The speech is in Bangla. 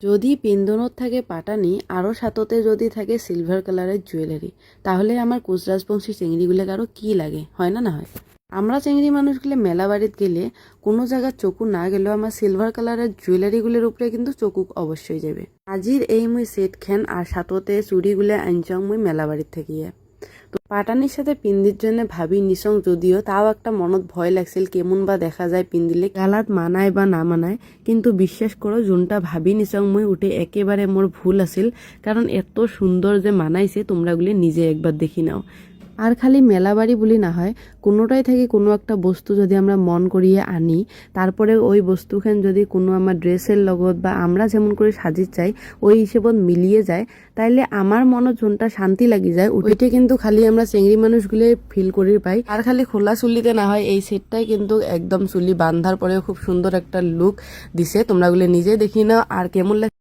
যদি পিন্দনত থাকে পাটানি আরও সাথতে যদি থাকে সিলভার কালারের জুয়েলারি, তাহলে আমার কুচরাজবংশী চিংড়িগুলোকে আরও কি লাগে, হয় না? না হয়। আমরা চিংড়ি মানুষগুলো মেলা বাড়িত গেলে কোনো জায়গার চকু না গেলেও আমার সিলভার কালারের জুয়েলারিগুলোর উপরে কিন্তু চকু অবশ্যই যাবে। আজির এই মুই সেট খেন আর সাথতে চুড়িগুলো আনছং মুই মেলা বাড়ির থাকিয়ে। তো পাটানির সাথে পিন্দির জন্য ভাবি নিসং, যদিও তাও একটা মনত ভয় লাগছিল কেমন বা দেখা যায় পিন্দিলে, গালাত মানায় বা না মানায়। কিন্তু বিশ্বাস করো, যোনটা ভাবি নিসং মুই উঠে একেবারে মোর ভুল আছিল, কারণ এত সুন্দর যে মানাইছে তোমরাগুলি নিজে একবার দেখি নাও। আর খালি মেলাবাড়ি বলি না হয়, কোনোটাই থেকে কোনো একটা বস্তু যদি আমরা মন করিয়ে আনি, তারপরে ওই বস্তুখান যদি কোনো আমার ড্রেসের লগত বা আমরা যেমন করে সাজি চাই ওই হিসেবত মিলিয়ে যায়, তাইলে আমার মনে যোনটা শান্তি লাগি যায় ওইটা কিন্তু খালি আমরা চেংড়ি মানুষগুলো ফিল করি পাই। আর খালি খোলা চুলিতে না হয়, এই সেটটাই কিন্তু একদম চুলি বান্ধার পরেও খুব সুন্দর একটা লুক দিছে। তোমরাগুলো নিজে দেখি নাও আর কেমন লাগে।